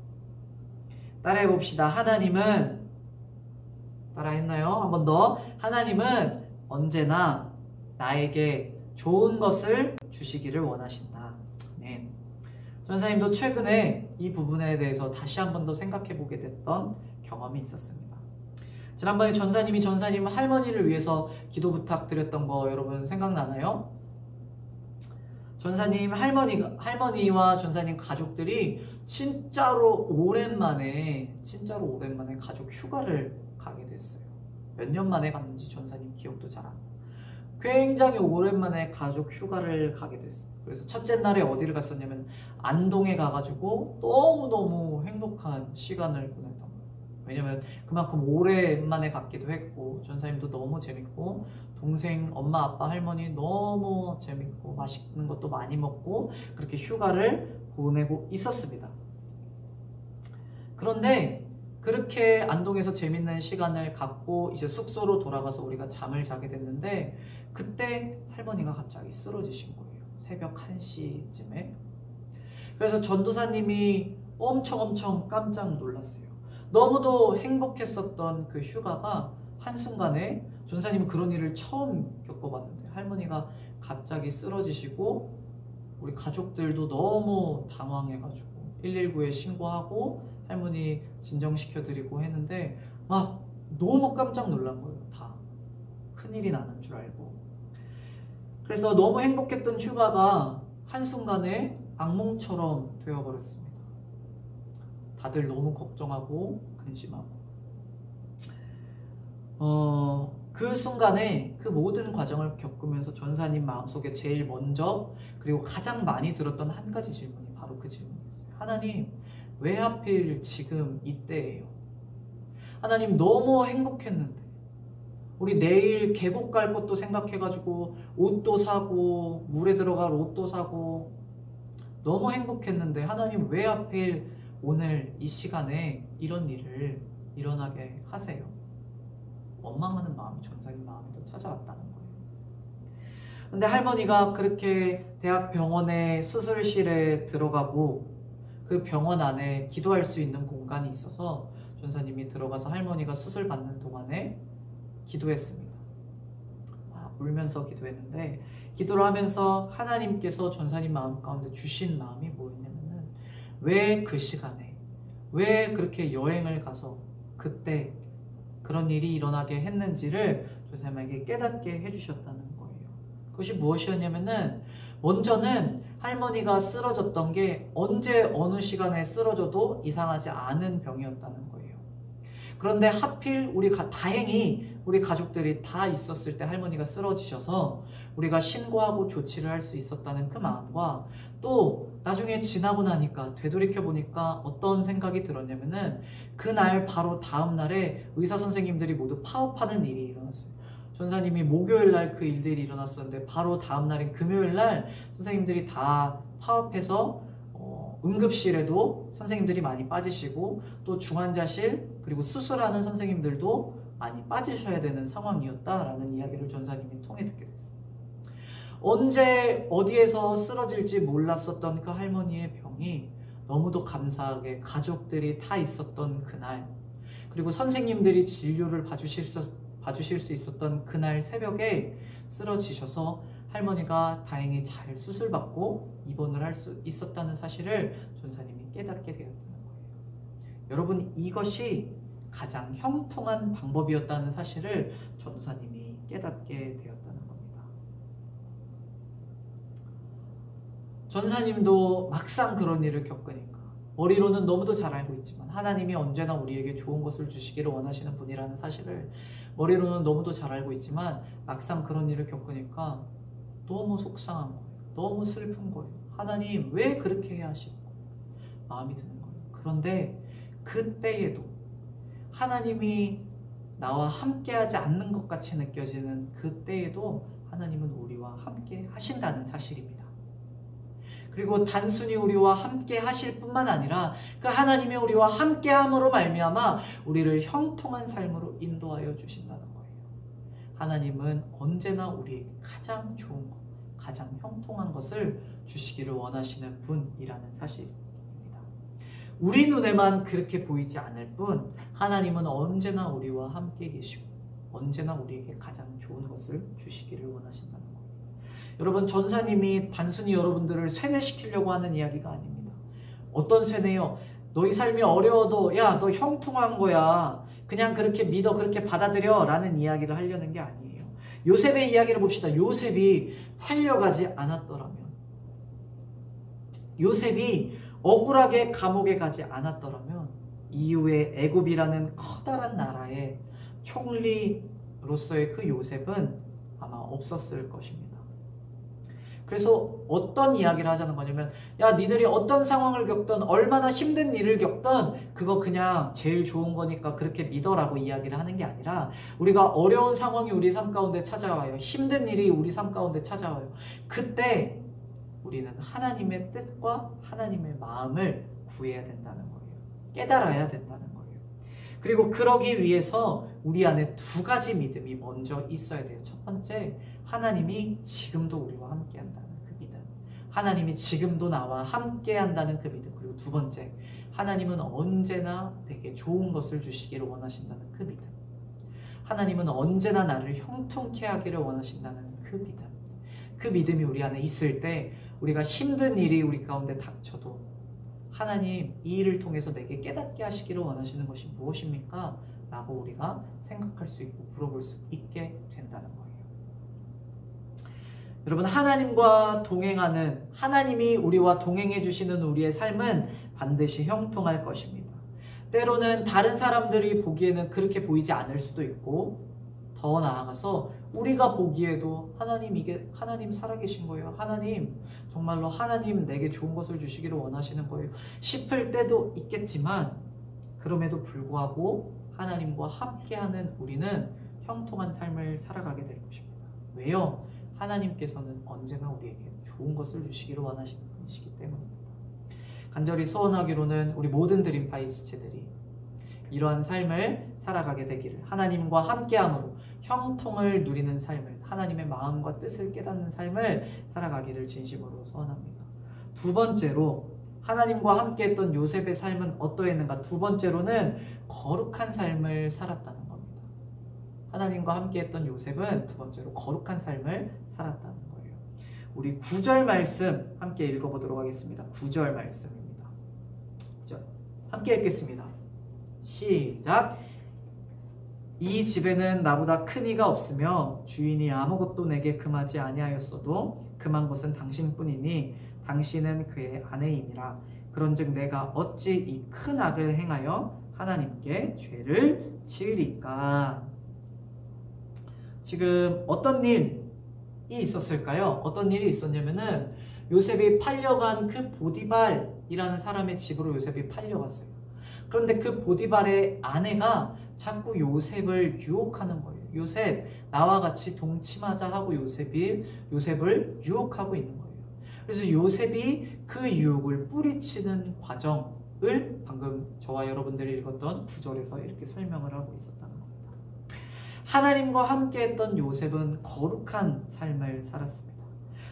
따라해 봅시다. 하나님은, 따라했나요? 한 번 더. 하나님은 언제나 나에게 좋은 것을 주시기를 원하신다. 네. 전사님도 최근에 이 부분에 대해서 다시 한 번 더 생각해 보게 됐던 경험이 있었습니다. 지난번에 전사님이 전사님 할머니를 위해서 기도 부탁드렸던 거 여러분 생각나나요? 전사님 할머니와 전사님 가족들이 진짜로 오랜만에 가족 휴가를 가게 됐어요. 몇 년 만에 갔는지 전사님 기억도 잘 안 나요. 굉장히 오랜만에 가족 휴가를 가게 됐어요. 그래서 첫째 날에 어디를 갔었냐면 안동에 가가지고 너무너무 행복한 시간을 보냈던 거예요. 왜냐면 그만큼 오랜만에 갔기도 했고 전사님도 너무 재밌고 동생, 엄마, 아빠, 할머니 너무 재밌고 맛있는 것도 많이 먹고 그렇게 휴가를 보내고 있었습니다. 그런데 그렇게 안동에서 재밌는 시간을 갖고 이제 숙소로 돌아가서 우리가 잠을 자게 됐는데 그때 할머니가 갑자기 쓰러지신 거예요. 새벽 1시쯤에. 그래서 전도사님이 엄청 깜짝 놀랐어요. 너무도 행복했었던 그 휴가가 한순간에 전사님은 그런 일을 처음 겪어봤는데 할머니가 갑자기 쓰러지시고 우리 가족들도 너무 당황해가지고 119에 신고하고 할머니 진정시켜드리고 했는데 막 너무 깜짝 놀란 거예요. 다 큰일이 나는 줄 알고. 그래서 너무 행복했던 휴가가 한순간에 악몽처럼 되어버렸습니다. 다들 너무 걱정하고 근심하고 그 순간에 그 모든 과정을 겪으면서 전사님 마음속에 제일 먼저 그리고 가장 많이 들었던 한 가지 질문이 바로 그 질문이었어요. 하나님, 왜 하필 지금 이때예요? 하나님, 너무 행복했는데 우리 내일 계곡 갈 것도 생각해가지고 옷도 사고 물에 들어갈 옷도 사고 너무 행복했는데 하나님 왜 하필 오늘 이 시간에 이런 일을 일어나게 하세요? 원망하는 마음이 전사님 마음에도 찾아왔다는 거예요. 근데 할머니가 그렇게 대학병원의 수술실에 들어가고 그 병원 안에 기도할 수 있는 공간이 있어서 전사님이 들어가서 할머니가 수술 받는 동안에 기도했습니다. 울면서 기도했는데 기도를 하면서 하나님께서 전사님 마음 가운데 주신 마음이 뭐였냐면은 왜 그 시간에 왜 그렇게 여행을 가서 그때 그런 일이 일어나게 했는지를 전사님에게 깨닫게 해주셨다는 거예요. 그것이 무엇이었냐면은 먼저는 할머니가 쓰러졌던 게 언제 어느 시간에 쓰러져도 이상하지 않은 병이었다는 거예요. 그런데 하필 다행히 우리 가족들이 다 있었을 때 할머니가 쓰러지셔서 우리가 신고하고 조치를 할 수 있었다는 그 마음과 또 나중에 지나고 나니까 되돌이켜보니까 어떤 생각이 들었냐면은 그날 바로 다음 날에 의사 선생님들이 모두 파업하는 일이 일어났어요. 전사님이 목요일 날 그 일들이 일어났었는데 바로 다음 날인 금요일 날 선생님들이 다 파업해서 응급실에도 선생님들이 많이 빠지시고 또 중환자실 그리고 수술하는 선생님들도 많이 빠지셔야 되는 상황이었다라는 이야기를 전사님이 통해 듣게 됐어요. 언제 어디에서 쓰러질지 몰랐었던 그 할머니의 병이 너무도 감사하게 가족들이 다 있었던 그날 그리고 선생님들이 진료를 봐주실 수 있었던 그날 새벽에 쓰러지셔서 할머니가 다행히 잘 수술받고 입원을 할 수 있었다는 사실을 전사님이 깨닫게 되었다는 거예요. 여러분, 이것이 가장 형통한 방법이었다는 사실을 전도사님이 깨닫게 되었다는 겁니다. 전사님도 막상 그런 일을 겪으니까 머리로는 너무도 잘 알고 있지만 하나님이 언제나 우리에게 좋은 것을 주시기를 원하시는 분이라는 사실을 머리로는 너무도 잘 알고 있지만 막상 그런 일을 겪으니까 너무 속상한 거예요. 너무 슬픈 거예요. 하나님 왜 그렇게 해야 하시고 마음이 드는 거예요. 그런데 그때에도 하나님이 나와 함께하지 않는 것 같이 느껴지는 그때에도 하나님은 우리와 함께 하신다는 사실입니다. 그리고 단순히 우리와 함께 하실 뿐만 아니라 그 하나님의 우리와 함께함으로 말미암아 우리를 형통한 삶으로 인도하여 주신다는 거예요. 하나님은 언제나 우리에게 가장 좋은 것, 가장 형통한 것을 주시기를 원하시는 분이라는 사실입니다. 우리 눈에만 그렇게 보이지 않을 뿐 하나님은 언제나 우리와 함께 계시고 언제나 우리에게 가장 좋은 것을 주시기를 원하신다는 거예요. 여러분, 전사님이 단순히 여러분들을 쇠뇌시키려고 하는 이야기가 아닙니다. 어떤 쇠뇌요? 너희 삶이 어려워도 야, 너 형통한 거야. 그냥 그렇게 믿어, 그렇게 받아들여 라는 이야기를 하려는 게 아니에요. 요셉의 이야기를 봅시다. 요셉이 팔려가지 않았더라면, 요셉이 억울하게 감옥에 가지 않았더라면 이후에 애굽이라는 커다란 나라의 총리로서의 그 요셉은 아마 없었을 것입니다. 그래서 어떤 이야기를 하자는 거냐면, 야, 니들이 어떤 상황을 겪던 얼마나 힘든 일을 겪던 그거 그냥 제일 좋은 거니까 그렇게 믿어라고 이야기를 하는 게 아니라, 우리가 어려운 상황이 우리 삶 가운데 찾아와요. 힘든 일이 우리 삶 가운데 찾아와요. 그때 우리는 하나님의 뜻과 하나님의 마음을 구해야 된다는 거예요. 깨달아야 된다는 거예요. 그리고 그러기 위해서 우리 안에 두 가지 믿음이 먼저 있어야 돼요. 첫 번째, 하나님이 지금도 우리와 함께 한다는 그 믿음. 하나님이 지금도 나와 함께 한다는 그 믿음. 그리고 두 번째, 하나님은 언제나 내게 좋은 것을 주시기를 원하신다는 그 믿음. 하나님은 언제나 나를 형통케 하기를 원하신다는 그 믿음. 그 믿음이 우리 안에 있을 때 우리가 힘든 일이 우리 가운데 닥쳐도 하나님, 이 일을 통해서 내게 깨닫게 하시기를 원하시는 것이 무엇입니까? 라고 우리가 생각할 수 있고 물어볼 수 있게 된다는 거예요. 여러분, 하나님과 동행하는, 하나님이 우리와 동행해 주시는 우리의 삶은 반드시 형통할 것입니다. 때로는 다른 사람들이 보기에는 그렇게 보이지 않을 수도 있고, 더 나아가서 우리가 보기에도 하나님, 이게 하나님 살아계신 거예요. 하나님, 정말로 하나님 내게 좋은 것을 주시기를 원하시는 거예요. 싶을 때도 있겠지만, 그럼에도 불구하고 하나님과 함께하는 우리는 형통한 삶을 살아가게 될 것입니다. 왜요? 하나님께서는 언제나 우리에게 좋은 것을 주시기를 원하시는 분이시기 때문입니다. 간절히 소원하기로는 우리 모든 드림파이 지체들이 이러한 삶을 살아가게 되기를, 하나님과 함께함으로 형통을 누리는 삶을, 하나님의 마음과 뜻을 깨닫는 삶을 살아가기를 진심으로 소원합니다. 두 번째로, 하나님과 함께했던 요셉의 삶은 어떠했는가? 두 번째로는 거룩한 삶을 살았다는 겁니다. 하나님과 함께했던 요셉은 두 번째로 거룩한 삶을 살았다는 거예요. 우리 9절 말씀 함께 읽어보도록 하겠습니다. 9절 말씀입니다. 9절 함께 읽겠습니다. 시작. 이 집에는 나보다 큰 이가 없으며 주인이 아무것도 내게 금하지 아니하였어도 금한 것은 당신뿐이니 당신은 그의 아내임이라. 그런즉 내가 어찌 이 큰 악을 행하여 하나님께 죄를 지으리까? 지금 어떤 일이 있었을까요? 어떤 일이 있었냐면은 요셉이 팔려간 그 보디발이라는 사람의 집으로 요셉이 팔려갔어요. 그런데 그 보디발의 아내가 자꾸 요셉을 유혹하는 거예요. 요셉, 나와 같이 동침하자 하고 요셉을 유혹하고 있는 거예요. 그래서 요셉이 그 유혹을 뿌리치는 과정을 방금 저와 여러분들이 읽었던 9절에서 이렇게 설명을 하고 있었다는 겁니다. 하나님과 함께 했던 요셉은 거룩한 삶을 살았습니다.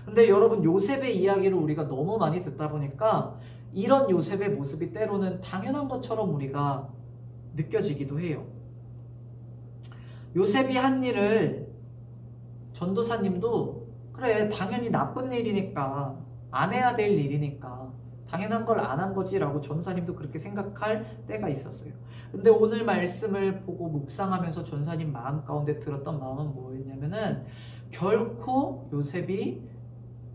그런데 여러분, 요셉의 이야기를 우리가 너무 많이 듣다 보니까 이런 요셉의 모습이 때로는 당연한 것처럼 우리가 느껴지기도 해요. 요셉이 한 일을 전도사님도 그래, 당연히 나쁜 일이니까, 안 해야 될 일이니까 당연한 걸 안 한 거지 라고 전사님도 그렇게 생각할 때가 있었어요. 근데 오늘 말씀을 보고 묵상하면서 전사님 마음 가운데 들었던 마음은 뭐였냐면은, 결코 요셉이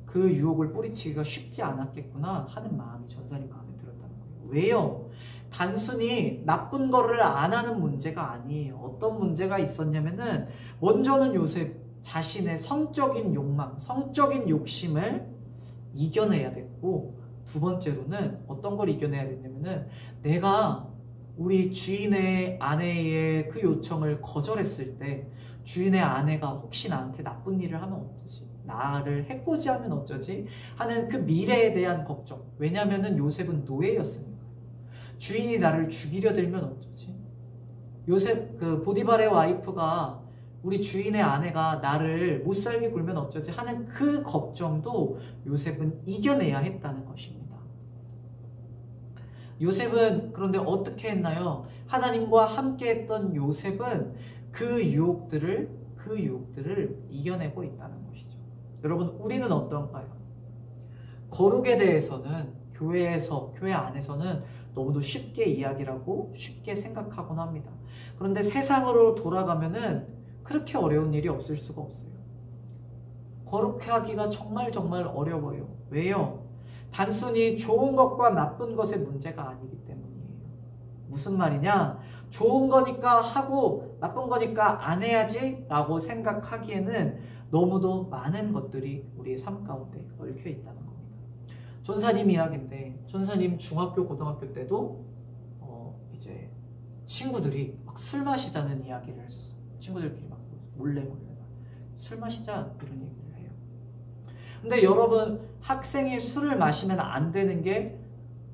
그 유혹을 뿌리치기가 쉽지 않았겠구나 하는 마음이 전사님 마음에 들었다는 거예요. 왜요? 단순히 나쁜 거를 안 하는 문제가 아니에요. 어떤 문제가 있었냐면은, 먼저는 요셉 자신의 성적인 욕망, 성적인 욕심을 이겨내야 됐고, 두 번째로는 어떤 걸 이겨내야 됐냐면은 내가 우리 주인의 아내의 그 요청을 거절했을 때 주인의 아내가 혹시 나한테 나쁜 일을 하면 어쩌지? 나를 해코지하면 어쩌지? 하는 그 미래에 대한 걱정. 왜냐면은 요셉은 노예였으니까. 주인이 나를 죽이려 들면 어쩌지? 요셉 그 보디발의 와이프가 우리 주인의 아내가 나를 못살게 굴면 어쩌지 하는 그 걱정도 요셉은 이겨내야 했다는 것입니다. 요셉은 그런데 어떻게 했나요? 하나님과 함께 했던 요셉은 그 유혹들을 이겨내고 있다는 것이죠. 여러분, 우리는 어떤가요? 거룩에 대해서는 교회 안에서는 너무도 쉽게 이야기를 하고 쉽게 생각하곤 합니다. 그런데 세상으로 돌아가면은 그렇게 어려운 일이 없을 수가 없어요. 거룩하기가 정말 어려워요. 왜요? 단순히 좋은 것과 나쁜 것의 문제가 아니기 때문이에요. 무슨 말이냐? 좋은 거니까 하고 나쁜 거니까 안 해야지 라고 생각하기에는 너무도 많은 것들이 우리의 삶 가운데 얽혀 있다는 겁니다. 전사님 이야기인데, 전사님 중학교 고등학교 때도 이제 친구들이 막 술 마시자는 이야기를 했었어요. 친구들끼리 막 몰래 술 마시자 이런 얘기를 해요. 근데 여러분, 학생이 술을 마시면 안 되는 게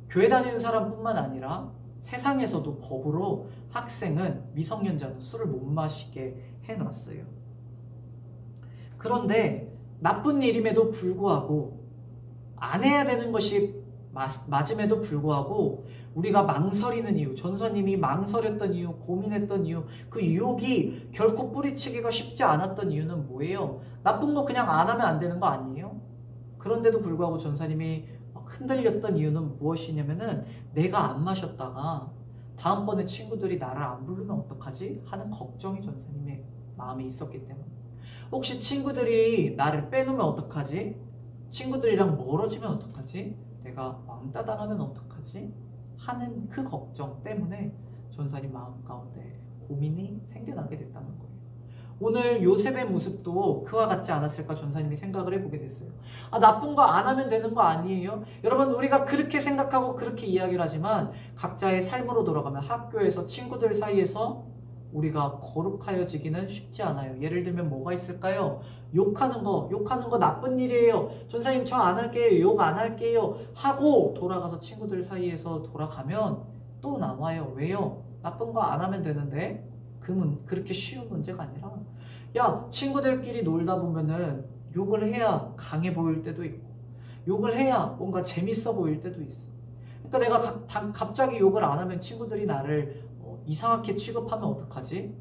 교회 다니는 사람뿐만 아니라 세상에서도 법으로 학생은 미성년자는 술을 못 마시게 해놨어요. 그런데 나쁜 일임에도 불구하고 안 해야 되는 것이 맞음에도 불구하고 우리가 망설이는 이유, 전사님이 망설였던 이유, 고민했던 이유, 그 유혹이 결코 뿌리치기가 쉽지 않았던 이유는 뭐예요? 나쁜 거 그냥 안 하면 안 되는 거 아니에요? 그런데도 불구하고 전사님이 흔들렸던 이유는 무엇이냐면은 내가 안 마셨다가 다음번에 친구들이 나를 안 부르면 어떡하지? 하는 걱정이 전사님의 마음에 있었기 때문에. 혹시 친구들이 나를 빼놓으면 어떡하지? 친구들이랑 멀어지면 어떡하지? 내가 왕따 당하면 어떡하지? 하는 그 걱정 때문에 전사님 마음 가운데 고민이 생겨나게 됐다는 거예요. 오늘 요셉의 모습도 그와 같지 않았을까 전사님이 생각을 해보게 됐어요. 나쁜 거 안 하면 되는 거 아니에요? 여러분, 우리가 그렇게 생각하고 그렇게 이야기를 하지만 각자의 삶으로 돌아가면 학교에서 친구들 사이에서 우리가 거룩하여지기는 쉽지 않아요. 예를 들면 뭐가 있을까요? 욕하는 거 나쁜 일이에요. 전사님 저 안 할게요. 욕 안 할게요. 하고 돌아가서 친구들 사이에서 돌아가면 또 나와요. 왜요? 나쁜 거 안 하면 되는데 그렇게 쉬운 문제가 아니라 야, 친구들끼리 놀다 보면은 욕을 해야 강해 보일 때도 있고 욕을 해야 뭔가 재밌어 보일 때도 있어. 그러니까 내가 갑자기 욕을 안 하면 친구들이 나를 이상하게 취급하면 어떡하지?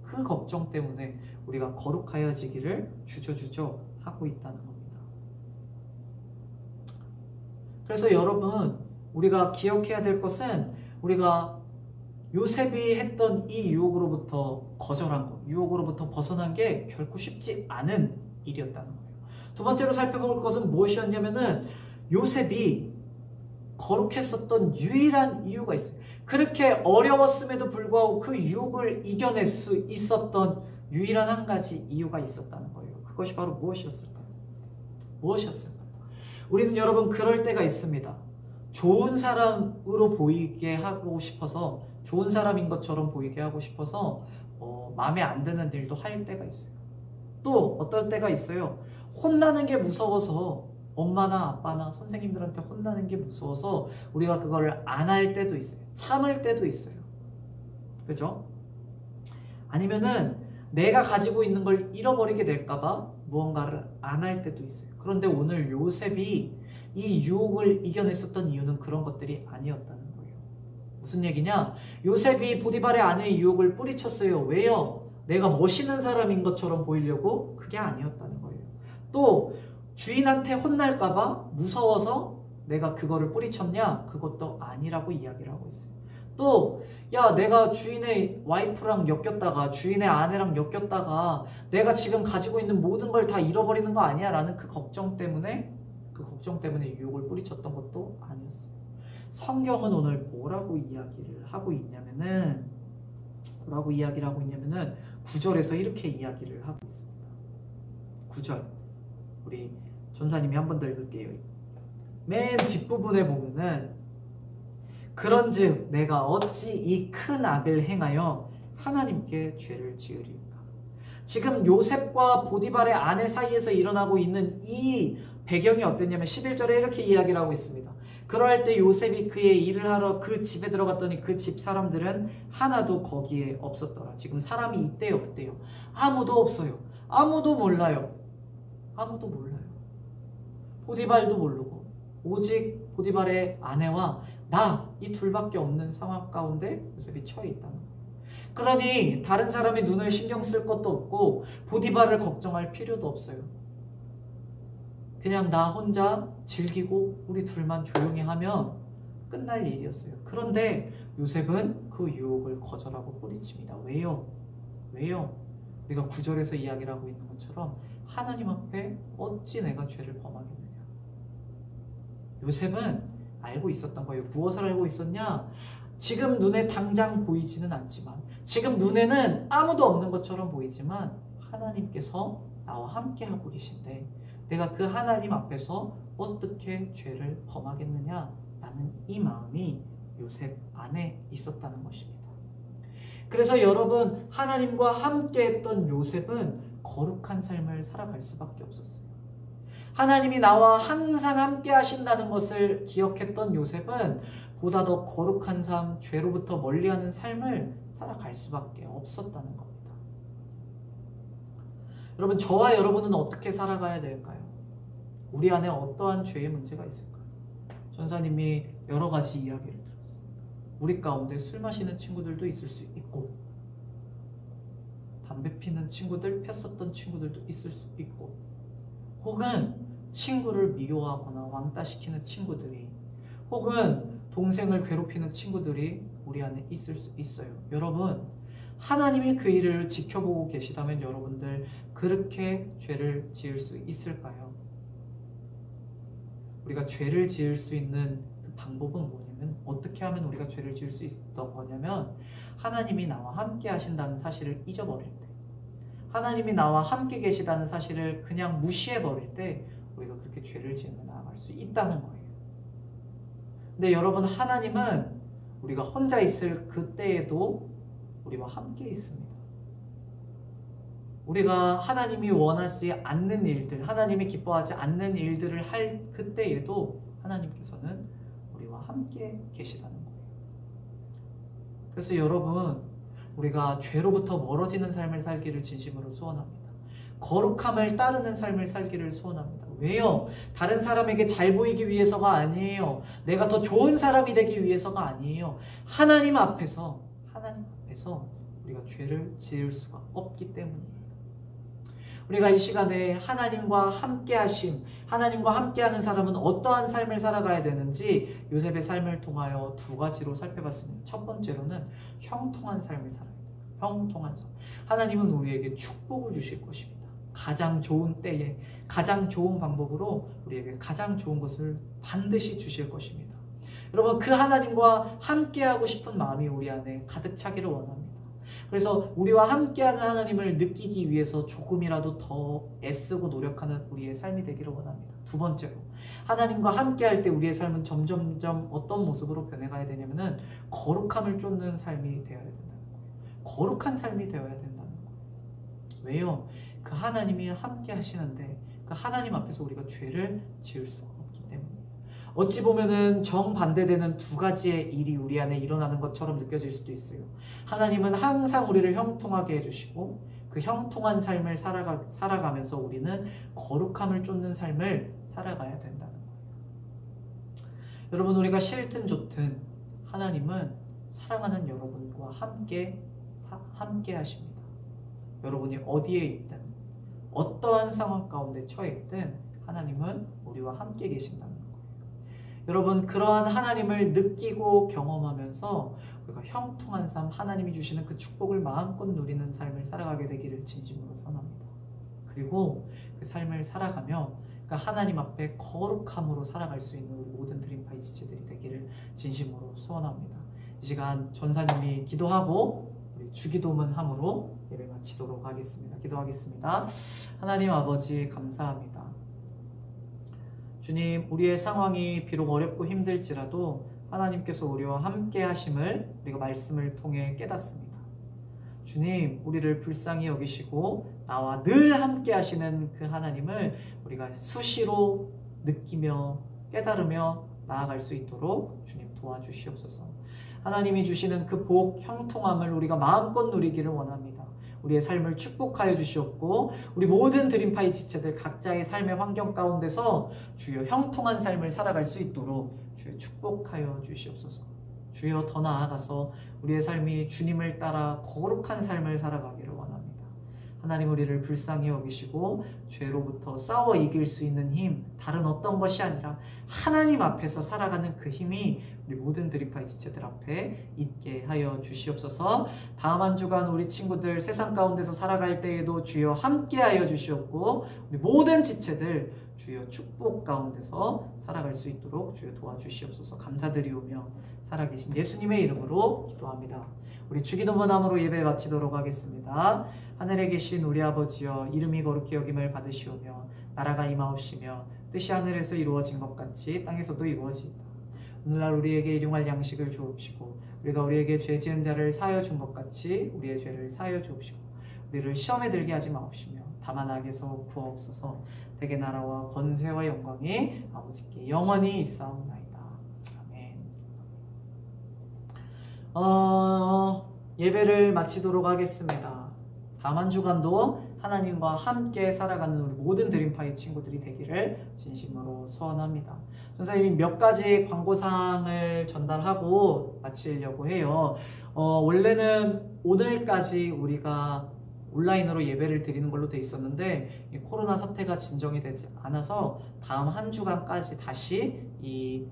그 걱정 때문에 우리가 거룩하여지기를 주저주저 하고 있다는 겁니다. 그래서 여러분, 우리가 기억해야 될 것은 우리가 요셉이 했던 이 유혹으로부터 거절한 것, 유혹으로부터 벗어난 게 결코 쉽지 않은 일이었다는 거예요. 두 번째로 살펴볼 것은 무엇이었냐면은 요셉이 거룩했었던 유일한 이유가 있어요. 그렇게 어려웠음에도 불구하고 그 유혹을 이겨낼 수 있었던 유일한 한 가지 이유가 있었다는 거예요. 그것이 바로 무엇이었을까요? 우리는 여러분 그럴 때가 있습니다. 좋은 사람으로 보이게 하고 싶어서, 좋은 사람인 것처럼 보이게 하고 싶어서 마음에 안 드는 일도 할 때가 있어요. 또 어떨 때가 있어요. 혼나는 게 무서워서, 엄마나 아빠나 선생님들한테 혼나는 게 무서워서 우리가 그거를 안 할 때도 있어요. 참을 때도 있어요. 그죠? 아니면은 내가 가지고 있는 걸 잃어버리게 될까봐 무언가를 안 할 때도 있어요. 그런데 오늘 요셉이 이 유혹을 이겨냈었던 이유는 그런 것들이 아니었다는 거예요. 무슨 얘기냐? 요셉이 보디발의 아내의 유혹을 뿌리쳤어요. 왜요? 내가 멋있는 사람인 것처럼 보이려고? 그게 아니었다는 거예요. 또 주인한테 혼날까봐 무서워서 내가 그거를 뿌리쳤냐? 그것도 아니라고 이야기를 하고 있어요. 또 야, 내가 주인의 와이프랑 엮였다가, 주인의 아내랑 엮였다가 내가 지금 가지고 있는 모든 걸 다 잃어버리는 거 아니야? 라는 그 걱정 때문에 유혹을 뿌리쳤던 것도 아니었어요. 성경은 오늘 뭐라고 이야기를 하고 있냐면은 9절에서 이렇게 이야기를 하고 있습니다. 9절, 우리 전사님이 한 번 더 읽을게요. 맨 뒷부분에 보면은 그런즉 내가 어찌 이 큰 악을 행하여 하나님께 죄를 지으리까. 지금 요셉과 보디발의 아내 사이에서 일어나고 있는 이 배경이 어땠냐면 11절에 이렇게 이야기를 하고 있습니다. 그러할 때 요셉이 그의 일을 하러 그 집에 들어갔더니 그 집 사람들은 하나도 거기에 없었더라. 지금 사람이 있대요, 없대요? 아무도 없어요. 아무도 몰라요. 아무도 몰라요. 보디발도 모르고 오직 보디발의 아내와 나 이 둘밖에 없는 상황 가운데 요셉이 처해 있다는 거예요. 그러니 다른 사람의 눈을 신경 쓸 것도 없고 보디발을 걱정할 필요도 없어요. 그냥 나 혼자 즐기고 우리 둘만 조용히 하면 끝날 일이었어요. 그런데 요셉은 그 유혹을 거절하고 뿌리칩니다. 왜요? 왜요? 우리가 9절에서 이야기를 하고 있는 것처럼 하나님 앞에 어찌 내가 죄를 범하겠느냐. 요셉은 알고 있었던 거예요. 무엇을 알고 있었냐? 지금 눈에 당장 보이지는 않지만, 지금 눈에는 아무도 없는 것처럼 보이지만 하나님께서 나와 함께 하고 계신데 내가 그 하나님 앞에서 어떻게 죄를 범하겠느냐 라는 이 마음이 요셉 안에 있었다는 것입니다. 그래서 여러분, 하나님과 함께 했던 요셉은 거룩한 삶을 살아갈 수밖에 없었어요. 하나님이 나와 항상 함께 하신다는 것을 기억했던 요셉은 보다 더 거룩한 삶, 죄로부터 멀리하는 삶을 살아갈 수밖에 없었다는 겁니다. 여러분, 저와 여러분은 어떻게 살아가야 될까요? 우리 안에 어떠한 죄의 문제가 있을까요? 전사님이 여러 가지 이야기를 들었어요. 우리 가운데 술 마시는 친구들도 있을 수 있고, 담배 피는 친구들, 폈었던 친구들도 있을 수 있고, 혹은 친구를 미워하거나 왕따시키는 친구들이, 혹은 동생을 괴롭히는 친구들이 우리 안에 있을 수 있어요. 여러분, 하나님이 그 일을 지켜보고 계시다면 여러분들 그렇게 죄를 지을 수 있을까요? 우리가 죄를 지을 수 있는 그 방법은 뭐냐면, 어떻게 하면 우리가 죄를 지을 수 있던 거냐면, 하나님이 나와 함께 하신다는 사실을 잊어버릴 때, 하나님이 나와 함께 계시다는 사실을 그냥 무시해버릴 때 우리가 그렇게 죄를 지으며 나아갈 수 있다는 거예요. 근데 여러분, 하나님은 우리가 혼자 있을 그때에도 우리와 함께 있습니다. 우리가 하나님이 원하지 않는 일들, 하나님이 기뻐하지 않는 일들을 할 그때에도 하나님께서는 우리와 함께 계시다는 거예요. 그래서 여러분, 우리가 죄로부터 멀어지는 삶을 살기를 진심으로 소원합니다. 거룩함을 따르는 삶을 살기를 소원합니다. 왜요? 다른 사람에게 잘 보이기 위해서가 아니에요. 내가 더 좋은 사람이 되기 위해서가 아니에요. 하나님 앞에서 우리가 죄를 지을 수가 없기 때문이에요. 우리가 이 시간에 하나님과 함께하심, 하나님과 함께하는 사람은 어떠한 삶을 살아가야 되는지 요셉의 삶을 통하여 두 가지로 살펴봤습니다. 첫 번째로는 형통한 삶을 살아야 돼요. 형통한 삶. 하나님은 우리에게 축복을 주실 것입니다. 가장 좋은 때에 가장 좋은 방법으로 우리에게 가장 좋은 것을 반드시 주실 것입니다. 여러분, 그 하나님과 함께하고 싶은 마음이 우리 안에 가득 차기를 원합니다. 그래서 우리와 함께하는 하나님을 느끼기 위해서 조금이라도 더 애쓰고 노력하는 우리의 삶이 되기를 원합니다. 두 번째로, 하나님과 함께할 때 우리의 삶은 점점점 어떤 모습으로 변해가야 되냐면은 거룩함을 쫓는 삶이 되어야 된다는 거예요. 거룩한 삶이 되어야 된다는 거예요. 왜요? 그 하나님이 함께 하시는데 그 하나님 앞에서 우리가 죄를 지을 수가 없기 때문이에요. 어찌 보면은 정반대되는 두 가지의 일이 우리 안에 일어나는 것처럼 느껴질 수도 있어요. 하나님은 항상 우리를 형통하게 해주시고 그 형통한 삶을 살아가면서 우리는 거룩함을 쫓는 삶을 살아가야 된다는 거예요. 여러분, 우리가 싫든 좋든 하나님은 사랑하는 여러분과 함께 하십니다. 여러분이 어디에 있든 어떠한 상황 가운데 처해 있든 하나님은 우리와 함께 계신다는 거예요. 여러분, 그러한 하나님을 느끼고 경험하면서 우리가 형통한 삶, 하나님이 주시는 그 축복을 마음껏 누리는 삶을 살아가게 되기를 진심으로 선합니다. 그리고 그 삶을 살아가며 그 하나님 앞에 거룩함으로 살아갈 수 있는 우리 모든 드림파이 지체들이 되기를 진심으로 소원합니다. 이 시간 전사님이 기도하고 우리 주기도문 함으로 예배 마치도록 하겠습니다. 기도하겠습니다. 하나님 아버지, 감사합니다. 주님, 우리의 상황이 비록 어렵고 힘들지라도 하나님께서 우리와 함께 하심을 우리가 말씀을 통해 깨닫습니다. 주님, 우리를 불쌍히 여기시고 나와 늘 함께 하시는 그 하나님을 우리가 수시로 느끼며 깨달으며 나아갈 수 있도록 주님 도와주시옵소서. 하나님이 주시는 그 복, 형통함을 우리가 마음껏 누리기를 원합니다. 우리의 삶을 축복하여 주시옵고 우리 모든 드림파이 지체들 각자의 삶의 환경 가운데서 주여 형통한 삶을 살아갈 수 있도록 주여 축복하여 주시옵소서. 주여 더 나아가서 우리의 삶이 주님을 따라 거룩한 삶을 살아가기를 원합니다. 하나님, 우리를 불쌍히 여기시고 죄로부터 싸워 이길 수 있는 힘, 다른 어떤 것이 아니라 하나님 앞에서 살아가는 그 힘이 우리 모든 드림파이 지체들 앞에 있게 하여 주시옵소서. 다음 한 주간 우리 친구들 세상 가운데서 살아갈 때에도 주여 함께 하여 주시옵고 우리 모든 지체들 주여 축복 가운데서 살아갈 수 있도록 주여 도와주시옵소서. 감사드리오며 살아계신 예수님의 이름으로 기도합니다. 우리 주기도문함으로 예배 마치도록 하겠습니다. 하늘에 계신 우리 아버지여, 이름이 거룩히 여김을 받으시오며 나라가 임하옵시며 뜻이 하늘에서 이루어진 것 같이 땅에서도 이루어지이다. 오늘날 우리에게 일용할 양식을 주옵시고 우리가 우리에게 죄 지은 자를 사하여 준 것 같이 우리의 죄를 사하여 주옵시고 우리를 시험에 들게 하지 마옵시며 다만 악에서 구하옵소서. 대개 나라와 권세와 영광이 아버지께 영원히 있사옵나이다. 예배를 마치도록 하겠습니다. 다음 한 주간도 하나님과 함께 살아가는 우리 모든 드림파이 친구들이 되기를 진심으로 소원합니다. 선생님이 몇 가지 광고사항을 전달하고 마치려고 해요. 원래는 오늘까지 우리가 온라인으로 예배를 드리는 걸로 돼 있었는데 이 코로나 사태가 진정이 되지 않아서 다음 한 주간까지 다시 이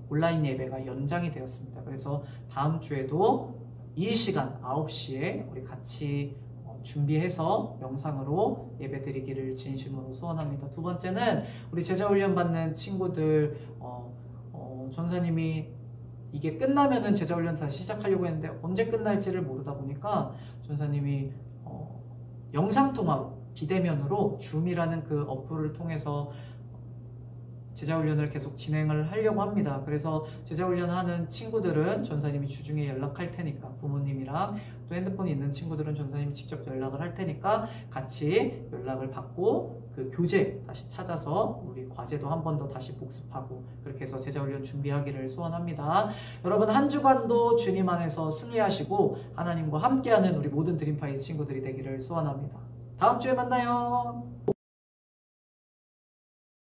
온라인 예배가 연장이 되었습니다. 그래서 다음 주에도 이 시간 9시에 우리 같이 준비해서 영상으로 예배 드리기를 진심으로 소원합니다. 두 번째는 우리 제자훈련 받는 친구들 전사님이 이게 끝나면은 제자훈련 다시 시작하려고 했는데 언제 끝날지를 모르다 보니까 전사님이 영상통화로 비대면으로 줌이라는 그 어플을 통해서 제자훈련을 계속 진행을 하려고 합니다. 그래서 제자훈련 하는 친구들은 전사님이 주중에 연락할 테니까, 부모님이랑 또 핸드폰이 있는 친구들은 전사님이 직접 연락을 할 테니까 같이 연락을 받고 그 교재 다시 찾아서 우리 과제도 한 번 더 다시 복습하고 그렇게 해서 제자훈련 준비하기를 소원합니다. 여러분, 한 주간도 주님 안에서 승리하시고 하나님과 함께하는 우리 모든 드림파이 친구들이 되기를 소원합니다. 다음 주에 만나요.